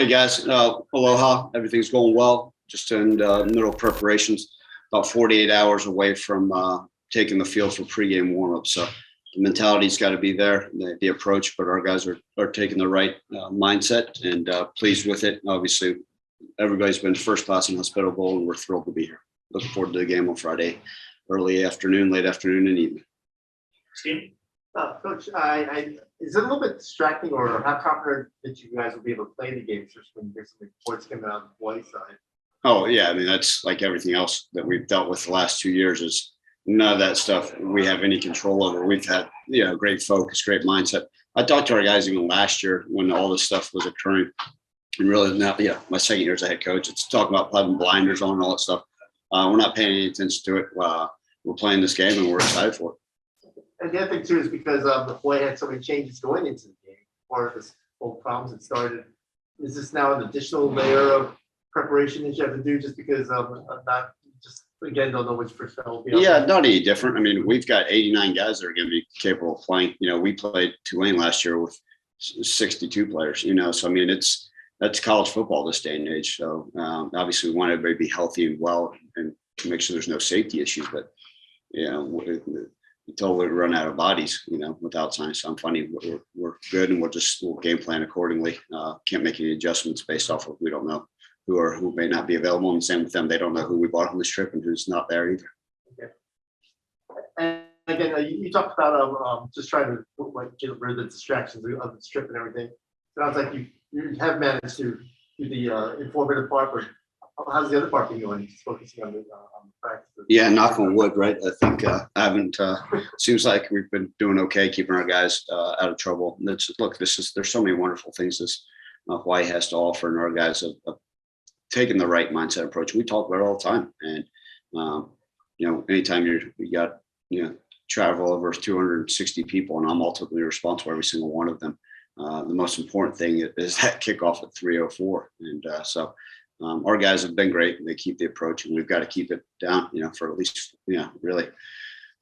Hey guys, aloha. Everything's going well. Just in middle of preparations. About 48 hours away from taking the field for pregame warmup. So the mentality's got to be there, the approach. But our guys are taking the right mindset and pleased with it. Obviously, everybody's been first class and hospitable, and we're thrilled to be here. Looking forward to the game on Friday, early afternoon, late afternoon, and evening. Steve? Coach, is it a little bit distracting, or how confident that you guys will be able to play the game, just when there's some reports coming out on the Hawai'i side? Oh yeah, I mean that's like everything else that we've dealt with the last 2 years. Is none of that stuff we have any control over. We've had great focus, great mindset. I talked to our guys even last year when all this stuff was occurring, and really now, my second year as a head coach, it's talking about having blinders on and all that stuff. We're not paying any attention to it. We're playing this game and we're excited for it. And the other thing too is because the Hawai'i had so many changes going into the game, part of this whole problems that started. Is this now an additional layer of preparation that you have to do just because not just again don't know which first will be? Yeah, not any different. I mean, we've got 89 guys that are going to be capable of playing. We played Tulane last year with 62 players. So I mean, that's college football this day and age. So obviously, we want everybody to be healthy and well and to make sure there's no safety issues. But until we run out of bodies, without science, I'm funny. We're good, and we'll game plan accordingly. Can't make any adjustments based off of we don't know who may not be available, and same with them. They don't know who we bought on this trip and who's not there either. Okay. And again, you talked about just trying to get rid of the distractions of the strip and everything. Sounds like you have managed to do the informative part, but how's the other part been going? Just focusing on the practice. Yeah, knock on wood, right? I think I haven't. Seems like we've been doing okay, keeping our guys out of trouble. There's so many wonderful things this Hawaii has to offer, and our guys have taken the right mindset approach. We talk about it all the time, and anytime you got travel over 260 people, and I'm ultimately responsible for every single one of them. The most important thing is that kickoff at 3:04, and so. Our guys have been great. They keep the approach, and we've got to keep it down, for at least, really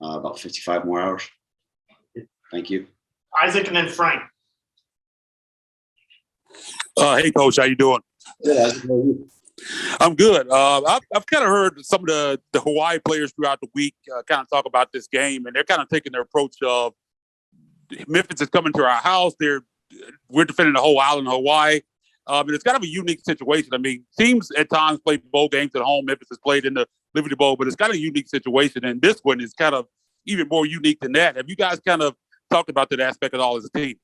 about 55 more hours. Thank you. Isaac and then Frank. Hey, Coach, how you doing? Yeah, I'm good. I've kind of heard some of the Hawaii players throughout the week kind of talk about this game, and they're kind of taking their approach of Memphis is coming to our house. We're defending the whole island of Hawaii. And it's kind of a unique situation. I mean, teams at times play bowl games at home. Memphis has played in the Liberty Bowl, but it's kind of a unique situation. And this one is kind of even more unique than that. Have you guys kind of talked about that aspect at all as a team?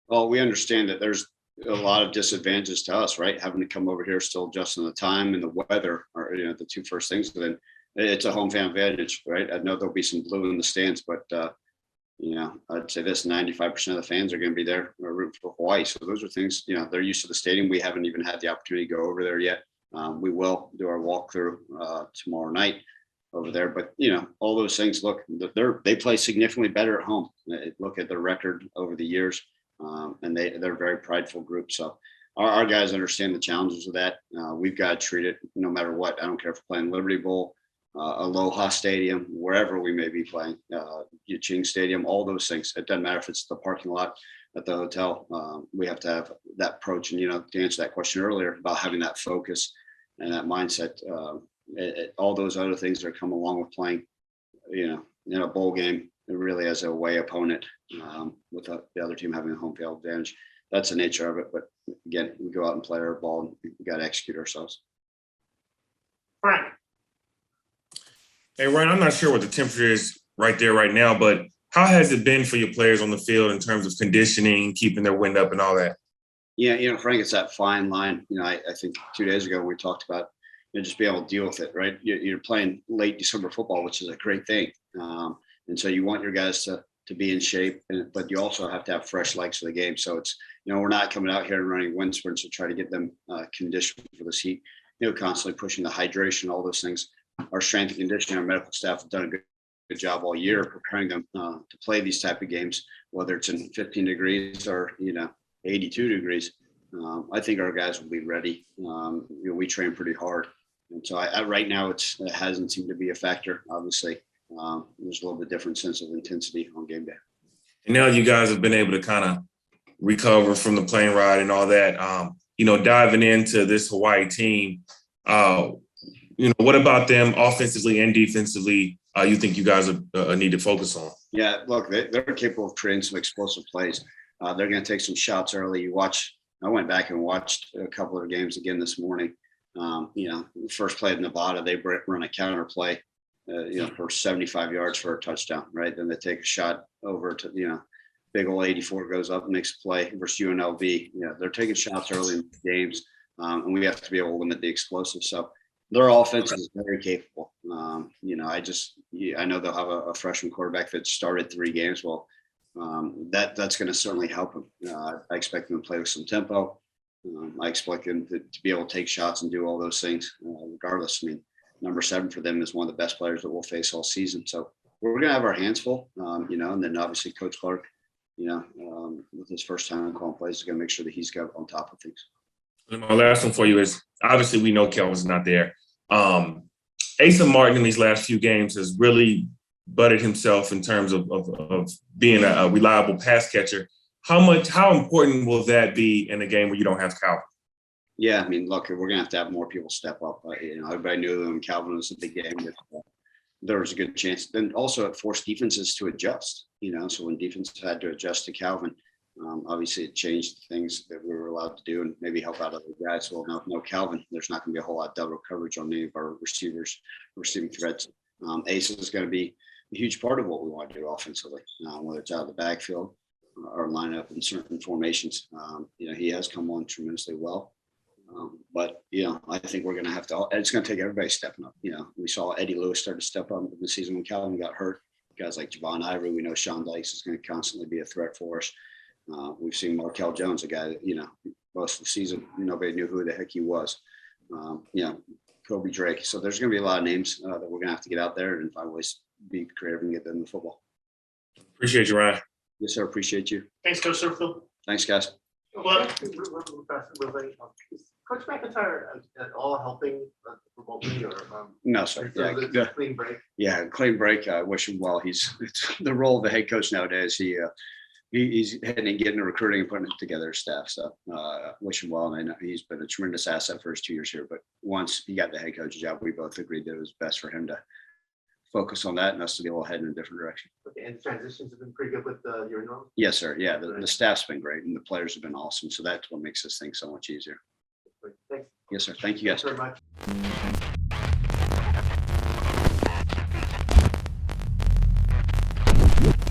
Well, we understand that there's a lot of disadvantages to us, right? Having to come over here, still adjusting the time and the weather are, the two first things. But then it's a home fan advantage, right? I know there'll be some blue in the stands, but I'd say this: 95% of the fans are going to be there rooting for Hawaii. So those are things, they're used to the stadium. We haven't even had the opportunity to go over there yet. We will do our walkthrough tomorrow night over there. But all those things. Look, they play significantly better at home. Look at their record over the years, and they're a very prideful group. So our guys understand the challenges of that. We've got to treat it no matter what. I don't care if we're playing Liberty Bowl, Aloha Stadium, wherever we may be playing, Yuching Stadium, all those things. It doesn't matter if it's the parking lot at the hotel. We have to have that approach. And, to answer that question earlier about having that focus and that mindset, all those other things that come along with playing, in a bowl game, really as a away opponent, with the other team having a home field advantage. That's the nature of it. But again, we go out and play our ball, and we got to execute ourselves. Frank. Hey, Ryan, I'm not sure what the temperature is right there right now, but how has it been for your players on the field in terms of conditioning, keeping their wind up and all that? Yeah, Frank, it's that fine line. I think 2 days ago we talked about just being able to deal with it, right? You're playing late December football, which is a great thing. And so you want your guys to be in shape, but you also have to have fresh legs for the game. So it's, we're not coming out here and running wind sprints to try to get them conditioned for this heat, constantly pushing the hydration, all those things. Our strength and conditioning, our medical staff have done a good job all year preparing them to play these type of games, whether it's in 15 degrees or 82 degrees. I think our guys will be ready. We train pretty hard, and so right now it hasn't seemed to be a factor. Obviously, there's a little bit different sense of intensity on game day. And now you guys have been able to kind of recover from the plane ride and all that. diving into this Hawaii team, what about them offensively and defensively? You think you guys need to focus on? Yeah, look, they're capable of creating some explosive plays. They're going to take some shots early. I went back and watched a couple of games again this morning. First play at Nevada, they run a counter play, for 75 yards for a touchdown, right? Then they take a shot over to, big old 84 goes up and makes a play versus UNLV. They're taking shots early in games, and we have to be able to limit the explosives. So their offense is very capable. I know they'll have a freshman quarterback that started 3 games. Well, that's going to certainly help them. I expect them to play with some tempo. I expect them to be able to take shots and do all those things, regardless. I mean, number 7 for them is one of the best players that we'll face all season. So we're going to have our hands full, and then obviously Coach Clark, with his first time calling plays, is going to make sure that he's got on top of things. And my last one for you is, obviously we know Kelvin's not there. Asa Martin in these last few games has really butted himself in terms of being a reliable pass catcher. How important will that be in a game where you don't have Calvin? Yeah, I mean, look, we're going to have more people step up. Everybody knew when Calvin was a big game that there was a good chance. Then also it forced defenses to adjust, so when defenses had to adjust to Calvin, obviously it changed things that we were allowed to do and maybe help out other guys. Well, no Calvin, there's not going to be a whole lot of double coverage on any of our receivers, receiving threats. Asa is going to be a huge part of what we want to do offensively, whether it's out of the backfield or line up in certain formations. He has come on tremendously well. But I think we're going to have to. It's going to take everybody stepping up. We saw Eddie Lewis start to step up in the season when Calvin got hurt. Guys like Javon Ivory, we know Sean Dykes is going to constantly be a threat for us. We've seen Markel Jones, a guy that most of the season nobody knew who the heck he was. Kobe Drake. So there's going to be a lot of names that we're going to have to get out there and find ways to be creative and get them the football. Appreciate you, Ryan. Yes, sir. Appreciate you. Thanks, Coach Silverfield. Thanks, guys. Well, Is Coach McIntyre at all helping remotely or? No, sir. Yeah, Clean break. Yeah, clean break. I wish him well. It's the role of the head coach nowadays. He's heading and getting the recruiting and putting together his staff. So wish him well. And I know he's been a tremendous asset for his 2 years here. But once he got the head coach job, we both agreed that it was best for him to focus on that and us to be able to head in a different direction. Okay, and transitions have been pretty good with your norm. Yes, sir. Yeah, the staff's been great and the players have been awesome. So that's what makes this thing so much easier. Thanks. Yes, sir. Thank you, guys. Thanks very much.